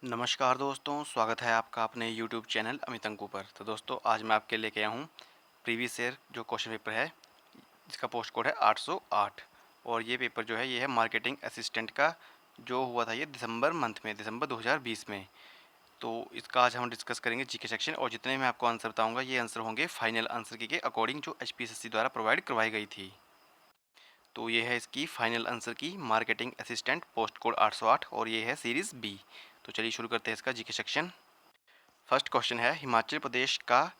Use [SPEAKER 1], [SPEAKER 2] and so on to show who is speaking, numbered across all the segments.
[SPEAKER 1] नमस्कार दोस्तों, स्वागत है आपका अपने यूट्यूब चैनल अमित अंकु पर। तो दोस्तों आज मैं आपके लेके आया हूँ प्रीवियस ईयर जो क्वेश्चन पेपर है, जिसका पोस्ट कोड है 808। और ये पेपर जो है ये है मार्केटिंग असिस्टेंट का, जो हुआ था ये दिसंबर मंथ में, दिसंबर 2020 में। तो इसका आज हम डिस्कस करेंगे जीके सेक्शन, और जितने मैं आपको आंसर बताऊँगा ये आंसर होंगे फाइनल आंसर के अकॉर्डिंग जो HPSSC द्वारा प्रोवाइड करवाई गई थी। तो ये है इसकी फाइनल आंसर की मार्केटिंग असिस्टेंट पोस्ट कोड 808, और ये है सीरीज़ बी। तो चलिए शुरू करते हैं इसका जीके सेक्शन। फर्स्ट क्वेश्चन है, हिमाचल प्रदेश का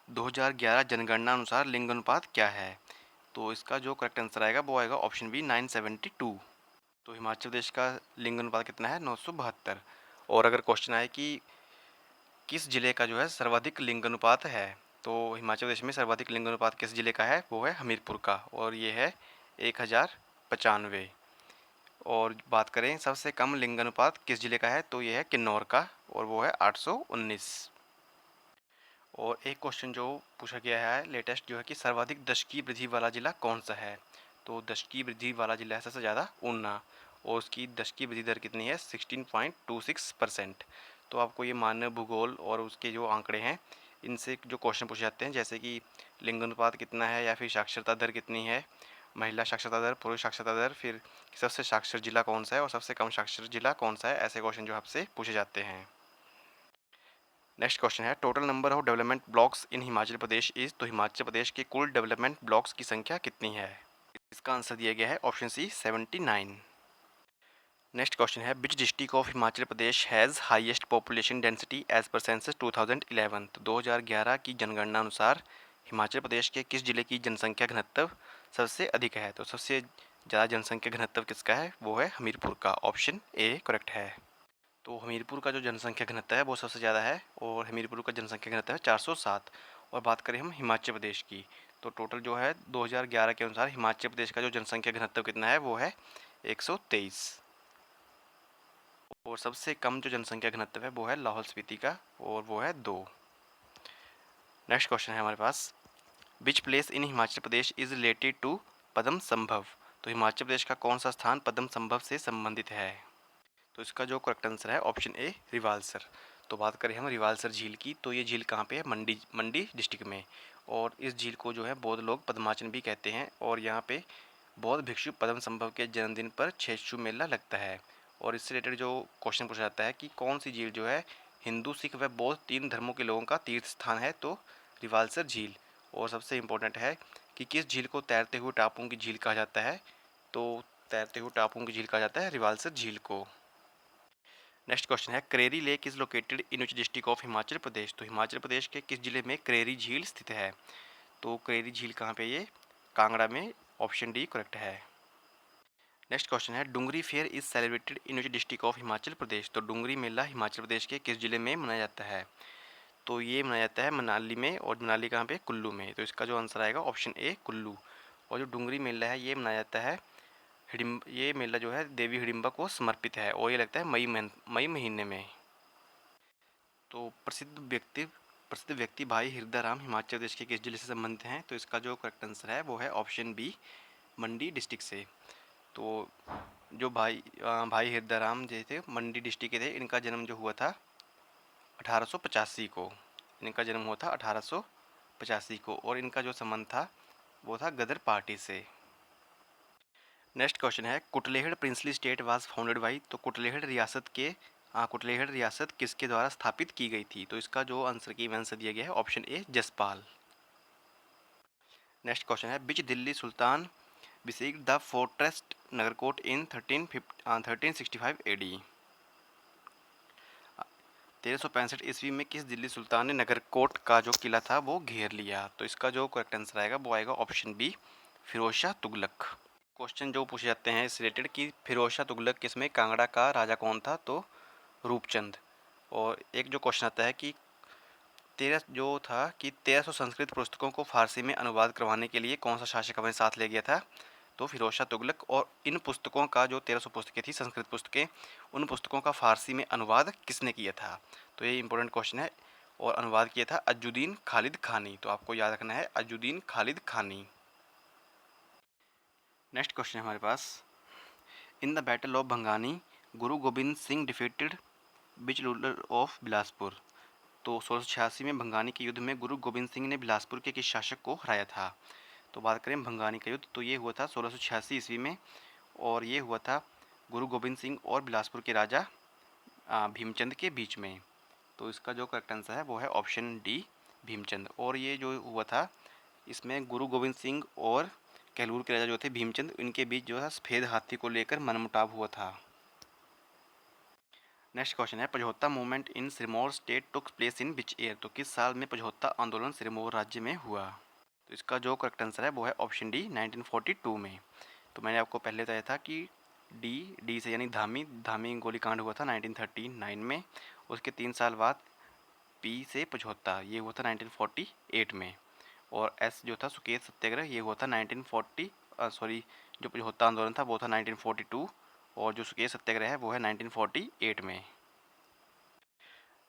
[SPEAKER 1] 2011 जनगणना अनुसार लिंग अनुपात क्या है? तो इसका जो करेक्ट आंसर आएगा वो आएगा ऑप्शन बी 972। तो हिमाचल प्रदेश का लिंग अनुपात कितना है? 972। और अगर क्वेश्चन आए कि किस जिले का जो है सर्वाधिक लिंग अनुपात है, तो हिमाचल प्रदेश में सर्वाधिक लिंग अनुपात किस जिले का है? वो है हमीरपुर का, और ये है 1095। और बात करें सबसे कम लिंग अनुपात किस जिले का है, तो ये है किन्नौर का, और वो है 819। और एक क्वेश्चन जो पूछा गया है लेटेस्ट, जो है कि सर्वाधिक दशकीय वृद्धि वाला जिला कौन सा है? तो दशकीय वृद्धि वाला जिला है सबसे ज़्यादा ऊना, और उसकी दशकीय वृद्धि दर कितनी है? 16.26%। तो आपको ये मानव भूगोल और उसके जो आंकड़े हैं इनसे जो क्वेश्चन पूछे जाते हैं, जैसे कि लिंग अनुपात कितना है, या फिर साक्षरता दर कितनी है, महिला साक्षरता दर, पुरुष साक्षरता दर, फिर सबसे साक्षर जिला कौन सा है और सबसे कम साक्षर जिला कौन सा है, ऐसे क्वेश्चन जो आपसे पूछे जाते हैं। नेक्स्ट क्वेश्चन है, total number of development blocks in Himachal Pradesh is. तो हिमाचल प्रदेश के कुल डेवलपमेंट ब्लॉक्स की संख्या कितनी है? इसका आंसर दिया गया है ऑप्शन सी 79। नेक्स्ट क्वेश्चन है, which district of Himachal Pradesh has highest population density as per census 2011। तो 2011 की जनगणना अनुसार हिमाचल प्रदेश के किस जिले की जनसंख्या घनत्व सबसे अधिक है? तो सबसे ज़्यादा जनसंख्या घनत्व किसका है? वो है हमीरपुर का, ऑप्शन ए करेक्ट है। तो हमीरपुर का जो जनसंख्या घनत्व है वो सबसे ज़्यादा है, और हमीरपुर का जनसंख्या घनत्व है 407। और बात करें हम हिमाचल प्रदेश की, तो टोटल जो है 2011 के अनुसार हिमाचल प्रदेश का जो जनसंख्या घनत्व कितना है वो है 123। और सबसे कम जो जनसंख्या घनत्व है वो है लाहौल स्पीति का, और वो है 2। नेक्स्ट क्वेश्चन है हमारे पास, which place in Himachal Pradesh is related to Padma Sambhav. तो हिमाचल प्रदेश का कौन सा स्थान पद्म संभव से संबंधित है? तो इसका जो करेक्ट आंसर है ऑप्शन ए रिवाल्सर। तो बात करें हम रिवाल्सर झील की, तो ये झील कहाँ पे है? मंडी डिस्ट्रिक्ट में। और इस झील को जो है बौद्ध लोग पद्माचन भी कहते हैं, और यहाँ पे बौद्ध भिक्षु पद्म संभव के जन्मदिन पर छेषु मेला लगता है। और इससे रिलेटेड जो क्वेश्चन पूछा जाता है कि कौन सी झील जो है हिंदू, सिख व बौद्ध तीन धर्मों के लोगों का तीर्थ स्थान है, तो रिवाल्सर झील। और सबसे इम्पोर्टेंट है कि किस झील को तैरते हुए टापुओं की झील कहा जाता है? तो तैरते हुए टापुओं की झील कहा जाता है रिवाल्सर झील को। नेक्स्ट क्वेश्चन है, Kareri lake is located in which district of Himachal Pradesh. तो हिमाचल प्रदेश के किस जिले में क्रेरी झील स्थित है? तो क्रेरी झील कहाँ पे? ये कांगड़ा में, ऑप्शन डी करेक्ट है। नेक्स्ट क्वेश्चन है, Dungri fair is celebrated in which district of Himachal Pradesh. तो डुंगरी मेला हिमाचल प्रदेश के किस जिले में मनाया जाता है? तो ये मनाया जाता है मनाली में, और मनाली कहाँ पे? कुल्लू में। तो इसका जो आंसर आएगा ऑप्शन ए कुल्लू। और जो डुंगरी मेला है ये मनाया जाता है ये मेला जो है देवी हिडिंबा को समर्पित है, और ये लगता है मई महीने में। तो प्रसिद्ध व्यक्ति भाई हृदय हिमाचल प्रदेश के किस जिले से संबंधित हैं? तो इसका जो करेक्ट आंसर है वो है ऑप्शन बी मंडी डिस्ट्रिक्ट से। तो जो भाई हृदय जो थे मंडी डिस्ट्रिक्ट के थे, इनका जन्म जो हुआ था 1885 को। इनका जन्म हुआ था 1885 को, और इनका जो संबंध था वो था गदर पार्टी से। नेक्स्ट क्वेश्चन है, Kutlehar princely state was founded by. तो कुटलेहड़ रियासत किसके द्वारा स्थापित की गई थी? तो इसका जो आंसर की आंसर दिया गया है option A Jaspal. Next question है, which Delhi sultan besieged the fortress Nagarkot in 1365 AD। 1365 ईस्वी में किस दिल्ली सुल्तान ने नगरकोट का जो किला था वो घेर लिया? तो इसका जो करेक्ट आंसर आएगा वो आएगा option B Firoz Shah Tughlaq. Question जो पूछे जाते हैं इस रिलेटेड कि फिरोज शाह तुगलक किसमें कांगड़ा का राजा कौन था? तो रूपचंद। और एक जो क्वेश्चन आता है कि 1300 संस्कृत पुस्तकों को फारसी में अनुवाद करवाने के लिए कौन सा शासक अपने साथ ले गया था? तो फिरोज शाह तुगलक। और इन पुस्तकों का जो 1300 पुस्तकें थी संस्कृत पुस्तकें, उन पुस्तकों का फारसी में अनुवाद किसने किया था? तो ये इंपॉर्टेंट क्वेश्चन है। और अनुवाद किया था अजुद्दीन खालिद खानी। तो आपको याद रखना है अजुद्दीन खालिद खानी। नेक्स्ट क्वेश्चन है हमारे पास, in the battle of Bhangani Guru Gobind Singh defeated which ruler of Bilaspur. तो 1686 में भंगानी के युद्ध में गुरु गोविंद सिंह ने बिलासपुर के किस शासक को हराया था। तो बात करें भंगानी का युद्ध, तो ये हुआ था 1686 ईस्वी में, और ये हुआ था गुरु गोविंद सिंह और बिलासपुर के राजा भीमचंद के बीच में। तो इसका जो करेक्ट आंसर है वो है ऑप्शन डी, भीमचंद। और ये जो हुआ था इसमें गुरु गोविंद सिंह और कहलूर के राजा जो थे भीमचंद, इनके बीच जो है सफ़ेद हाथी को लेकर मनमुटाव हुआ था। नेक्स्ट क्वेश्चन है, Pajhota movement in Sirmaur state took place in which year. तो किस साल में पझौता आंदोलन सिरमौर राज्य में हुआ। तो इसका जो करेक्ट आंसर है वो है ऑप्शन डी, 1942 में। तो मैंने आपको पहले बताया था कि डी से यानी धामी धामी गोलीकांड हुआ था 1939 में। उसके 3 साल बाद पी से पझौता, ये हुआ था 1948 में। और एस जो था सुकेत सत्याग्रह, ये हुआ था 1940 सॉरी जो पझौता आंदोलन था वो था 1942, और जो सुकेत सत्याग्रह है वो है 1948 में।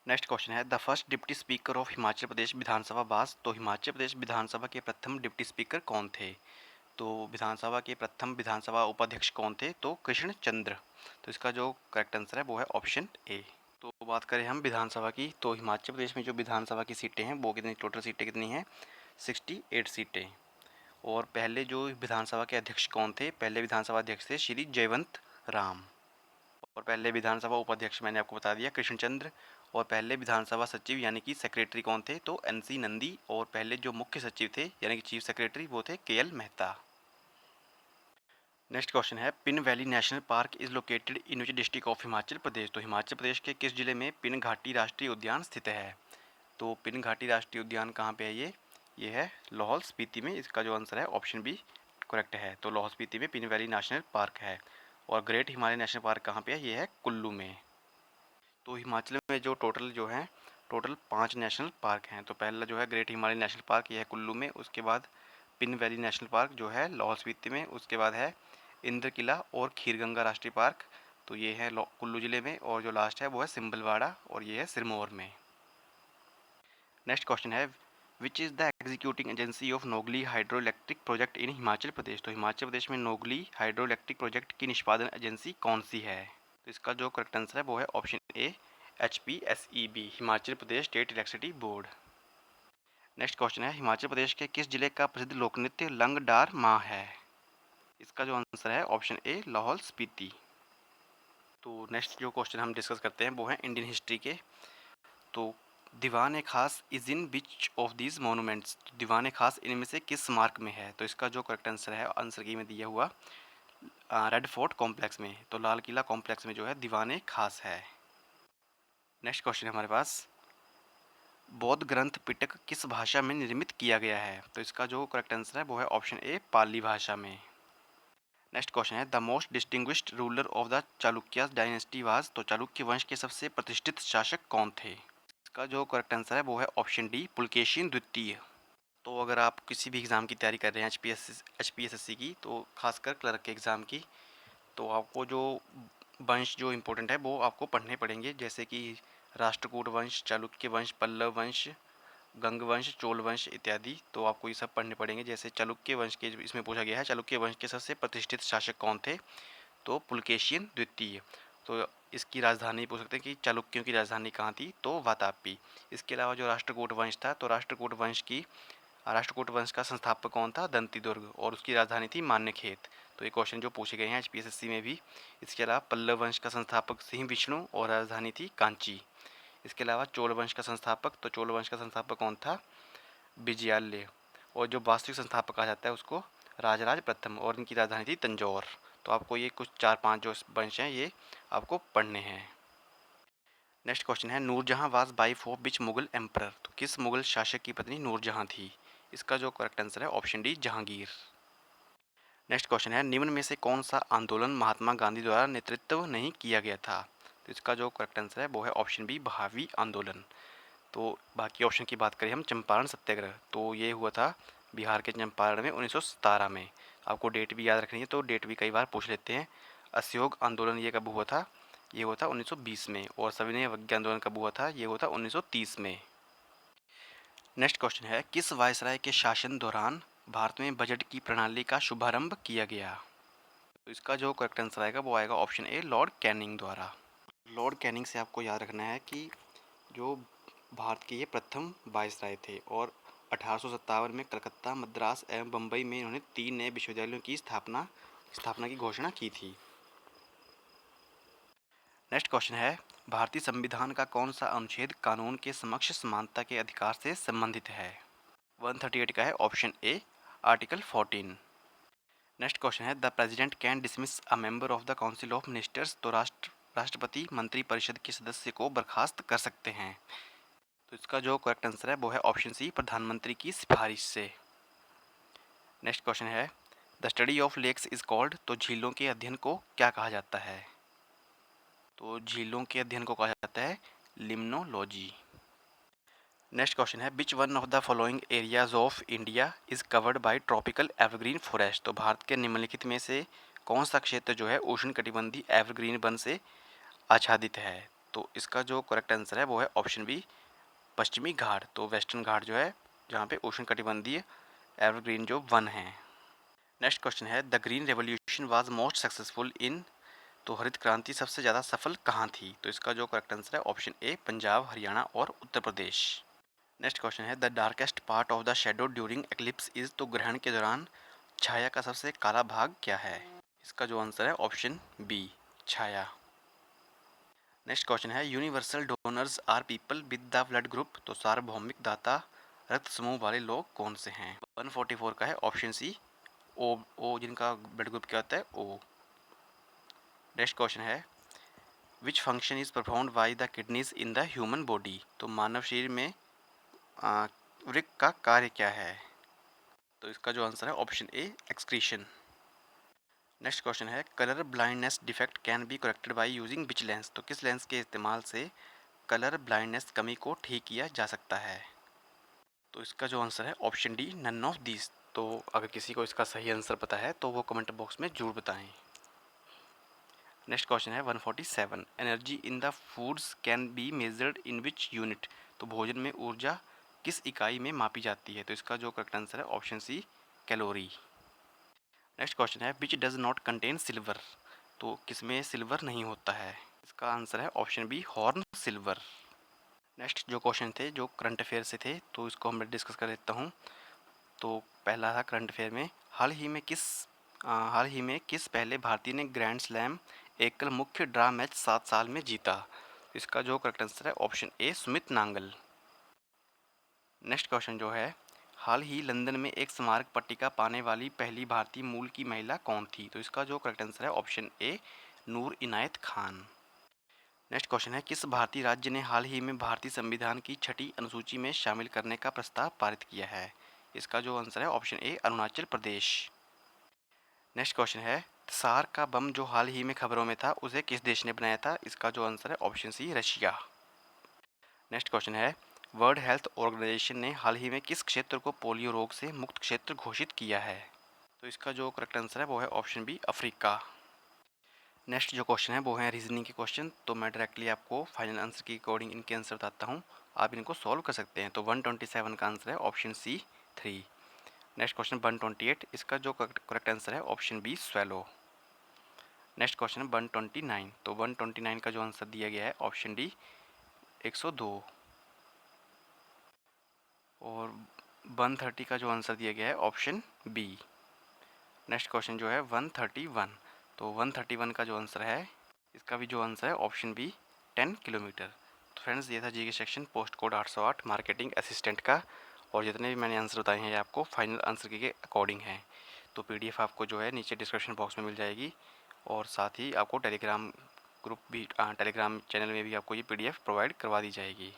[SPEAKER 1] नेक्स्ट क्वेश्चन है, the first deputy speaker of Himachal Pradesh Vidhan Sabha was. तो हिमाचल प्रदेश विधानसभा के प्रथम डिप्टी स्पीकर कौन थे। तो विधानसभा के प्रथम विधानसभा उपाध्यक्ष कौन थे, तो कृष्ण चंद्र। तो इसका जो करेक्ट आंसर है वो है ऑप्शन ए। तो बात करें हम विधानसभा की, तो हिमाचल प्रदेश में जो विधानसभा की सीटें हैं वो कितनी, टोटल सीटें कितनी हैं, 68 सीटें। और पहले जो विधानसभा के अध्यक्ष कौन थे, पहले विधानसभा अध्यक्ष थे श्री जयवंत राम। और पहले विधानसभा उपाध्यक्ष मैंने आपको बता दिया कृष्णचंद्र। और पहले विधानसभा सचिव यानी कि सेक्रेटरी कौन थे, तो NC नंदी। और पहले जो मुख्य सचिव थे यानी कि चीफ सेक्रेटरी वो थे KL मेहता। नेक्स्ट क्वेश्चन है, Pin valley national park is located in which district of Himachal Pradesh. तो हिमाचल प्रदेश के किस जिले में पिन घाटी राष्ट्रीय उद्यान स्थित है। तो पिन घाटी राष्ट्रीय उद्यान कहाँ पे है, ये है लाहौल स्पीति में। इसका जो आंसर है ऑप्शन बी करेक्ट है। तो लाहौल स्पीति में पिन वैली नेशनल पार्क है। और ग्रेट हिमालय नेशनल पार्क कहाँ पे है, ये है कुल्लू में। तो हिमाचल में जो टोटल 5 नेशनल पार्क हैं। तो पहला जो है ग्रेट हिमालय नेशनल पार्क, ये है कुल्लू में। उसके बाद पिन वैली नेशनल पार्क जो है लाहौल स्पीति में। उसके बाद है इंद्र किला और खीरगंगा राष्ट्रीय पार्क, तो ये है कुल्लू ज़िले में। और जो लास्ट है वो है सिम्बलवाड़ा, और ये है सिरमौर में। नेक्स्ट क्वेश्चन है, which is the executing agency of Nogli hydro electric project in Himachal Pradesh. तो हिमाचल प्रदेश में नोगली हाइड्रो इलेक्ट्रिक प्रोजेक्ट की निष्पादन एजेंसी कौन सी है। तो इसका जो करेक्ट आंसर है वो है ऑप्शन ए, HPSEB, Himachal Pradesh state electricity board. Next question है, हिमाचल प्रदेश के किस जिले का प्रसिद्ध लोकनृत्य लंगडार माँ है। इसका जो आंसर है ऑप्शन ए, लाहौल स्पीति। तो नेक्स्ट जो क्वेश्चन हम डिस्कस करते हैं वो है इंडियन हिस्ट्री के। तो Diwan Khas is in which of these monuments. Diwan Khas इनमें से किस स्मारक में है। तो इसका जो करेक्ट आंसर है आंसर की में दिया हुआ रेड फोर्ट कॉम्प्लेक्स में। तो लाल किला कॉम्प्लेक्स में जो है दीवान खास है। नेक्स्ट क्वेश्चन है हमारे पास, बौद्ध ग्रंथ पिटक किस भाषा में निर्मित किया गया है। तो इसका जो करेक्ट आंसर है वो है ऑप्शन ए, पाली भाषा में। नेक्स्ट क्वेश्चन है, the most distinguished ruler of the Chalukya dynasty was. तो चालुक्य वंश के सबसे प्रतिष्ठित शासक कौन थे। इसका जो करेक्ट आंसर है वो है ऑप्शन डी, पुलकेशिन द्वितीय। तो अगर आप किसी भी एग्ज़ाम की तैयारी कर रहे हैं HPSSC की, तो खासकर क्लर्क के एग्ज़ाम की, तो आपको जो वंश जो इम्पोर्टेंट है वो आपको पढ़ने पड़ेंगे, जैसे कि राष्ट्रकूट वंश, चालुक्य वंश, पल्लव वंश, गंग वंश, चोल वंश इत्यादि। तो आपको ये सब पढ़ने पड़ेंगे। जैसे चालुक्य वंश के इसमें पूछा गया है, चालुक्य वंश के सबसे प्रतिष्ठित शासक कौन थे, तो पुलकेशिन द्वितीय। तो इसकी राजधानी पूछ सकते हैं कि चालुक्यों की राजधानी कहाँ थी, तो वातापी। इसके अलावा जो राष्ट्रकूट वंश था, तो राष्ट्रकूट वंश का संस्थापक कौन था, दंतीदुर्ग, और उसकी राजधानी थी मान्यखेत। तो ये क्वेश्चन जो पूछे गए हैं HPSSC में भी। इसके अलावा पल्लव वंश का संस्थापक सिंह विष्णु और राजधानी थी कांची। इसके अलावा चोल वंश का संस्थापक, तो चोल वंश का संस्थापक कौन था, विजयालय। और जो वास्तविक संस्थापक कहा जाता है उसको राजराज प्रथम, और इनकी राजधानी थी तंजौर। तो आपको ये कुछ 4-5 जो वंश हैं ये आपको पढ़ने हैं। नेक्स्ट क्वेश्चन है, Nurjahan was wife of which Mughal emperor. तो किस मुगल शासक की पत्नी नूरजहां थी। इसका जो करेक्ट आंसर है option D, Jahangir. Next question है, निम्न में से कौन सा आंदोलन महात्मा गांधी द्वारा नेतृत्व नहीं किया गया था। तो इसका जो करेक्ट आंसर है वो है ऑप्शन बी, भावी आंदोलन। तो बाकी ऑप्शन की बात करें हम, चंपारण सत्याग्रह, तो ये हुआ था बिहार के चंपारण में 1917 में। आपको डेट भी याद रखनी है, तो डेट भी कई बार पूछ लेते हैं। असहयोग आंदोलन ये कब हुआ था, ये हुआ था 1920 में। और सविनय अवज्ञा आंदोलन कब हुआ था, ये हुआ था 1930 में। नेक्स्ट क्वेश्चन है, किस वायसराय के शासन दौरान भारत में बजट की प्रणाली का शुभारंभ किया गया। तो इसका जो करेक्ट आंसर आएगा वो आएगा ऑप्शन ए, लॉर्ड कैनिंग द्वारा। लॉर्ड कैनिंग से आपको याद रखना है कि जो भारत के ये प्रथम वायसराय थे और 1857 में कलकत्ता, मद्रास एवं बम्बई में इन्होंने 3 नए विश्वविद्यालयों की स्थापना की घोषणा की थी। नेक्स्ट क्वेश्चन है, भारतीय संविधान का कौन सा अनुच्छेद कानून के समक्ष समानता के अधिकार से संबंधित है? 138 का है option A article 14। Next question है, the president can dismiss a member of the council of ministers, तो राष्ट्रपति मंत्रिपरिषद के सदस्य को बर्खास्त कर सकते हैं। तो इसका जो करेक्ट आंसर है वो है ऑप्शन सी प्रधानमंत्री की सिफारिश से। नेक्स्ट क्वेश्चन है, the study of lakes is called, तो झीलों के अध्ययन को क्या कहा जाता है? तो झीलों के अध्ययन को कहा जाता है लिम्नोलॉजी। नेक्स्ट क्वेश्चन है, which one of the following areas of India is covered by tropical evergreen forest, तो भारत के निम्नलिखित में से कौन सा क्षेत्र जो है उष्णकटिबंधीय एवरग्रीन वन से आच्छादित है? तो इसका जो करेक्ट आंसर है वो है ऑप्शन बी पश्चिमी घाट, तो वेस्टर्न घाट जो है जहाँ पे उष्णकटिबंधीय एवरग्रीन जो वन है। नेक्स्ट क्वेश्चन है, the green revolution was most successful in, तो हरित क्रांति सबसे ज़्यादा सफल कहाँ थी? तो इसका जो करेक्ट आंसर है ऑप्शन ए पंजाब, हरियाणा और उत्तर प्रदेश। नेक्स्ट क्वेश्चन है, the darkest part of the shadow during eclipse is, तो ग्रहण के दौरान छाया का सबसे काला भाग क्या है? इसका जो आंसर है ऑप्शन बी छाया। नेक्स्ट क्वेश्चन है, universal donors are people with the blood group, तो सार्वभौमिक दाता रक्त समूह वाले लोग कौन से हैं? 144 का है ऑप्शन सी ओ जिनका ब्लड ग्रुप क्या होता है ओ। नेक्स्ट क्वेश्चन है, which function is performed by the kidneys in the human body, तो मानव शरीर में वृक्क का कार्य क्या है? तो इसका जो आंसर है option A excretion. Next question है, colour blindness defect can be corrected by using which lens, तो किस लेंस के इस्तेमाल से कलर ब्लाइंडनेस कमी को ठीक किया जा सकता है? तो इसका जो आंसर है option D none of this. तो अगर किसी को इसका सही आंसर पता है तो वो कमेंट बॉक्स में जरूर बताएं। नेक्स्ट क्वेश्चन है 147, energy in the foods can be measured in which unit, तो भोजन में ऊर्जा किस इकाई में मापी जाती है? तो इसका जो करेक्ट आंसर है option C calorie. Next question है, which does not contain silver, तो किसमें सिल्वर नहीं होता है? इसका आंसर है option B horn silver. Next जो क्वेश्चन थे जो करंट अफेयर से थे तो इसको हम डिस्कस कर लेता हूँ। तो पहला था करंट अफेयर में, हाल ही में किस पहले भारतीय ने ग्रैंड स्लैम एकल मुख्य ड्रा मैच 7 साल में जीता? इसका जो करेक्ट आंसर है ऑप्शन ए सुमित नांगल। नेक्स्ट क्वेश्चन जो है, हाल ही लंदन में एक स्मारक पट्टिका पाने वाली पहली भारतीय मूल की महिला कौन थी? तो इसका जो करेक्ट आंसर है ऑप्शन ए नूर इनायत खान। नेक्स्ट क्वेश्चन है, किस भारतीय राज्य ने हाल ही में भारतीय संविधान की 6ठी अनुसूची में शामिल करने का प्रस्ताव पारित किया है? इसका जो आंसर है ऑप्शन ए अरुणाचल प्रदेश। नेक्स्ट क्वेश्चन है, सार का बम जो हाल ही में खबरों में था उसे किस देश ने बनाया था? इसका जो आंसर है option C Russia. Next question है, वर्ल्ड हेल्थ ऑर्गेनाइजेशन ने हाल ही में किस क्षेत्र को पोलियो रोग से मुक्त क्षेत्र घोषित किया है? तो इसका जो करेक्ट आंसर है वो है ऑप्शन बी अफ्रीका। नेक्स्ट जो क्वेश्चन है वो है रीजनिंग के क्वेश्चन, तो मैं डायरेक्टली आपको फाइनल आंसर के अकॉर्डिंग इनके आंसर बताता हूँ, आप इनको सॉल्व कर सकते हैं। तो 127 का आंसर है ऑप्शन सी 3। नेक्स्ट क्वेश्चन 128, इसका जो करेक्ट आंसर है option B swallow. Next question है 129, तो 129 का जो आंसर दिया गया है ऑप्शन डी 102। और 130 का जो आंसर दिया गया है ऑप्शन बी। नेक्स्ट क्वेश्चन जो है 131, तो 131 का जो आंसर है इसका भी जो आंसर है ऑप्शन बी 10 किलोमीटर। तो फ्रेंड्स ये था जी के section post code 808 marketing assistant का, और जितने भी मैंने आंसर बताए हैं ये आपको फाइनल आंसर के अकॉर्डिंग हैं। तो पीडीएफ आपको जो है नीचे डिस्क्रिप्शन बॉक्स में मिल जाएगी, और साथ ही आपको टेलीग्राम ग्रुप भी टेलीग्राम चैनल में भी आपको ये पीडीएफ प्रोवाइड करवा दी जाएगी।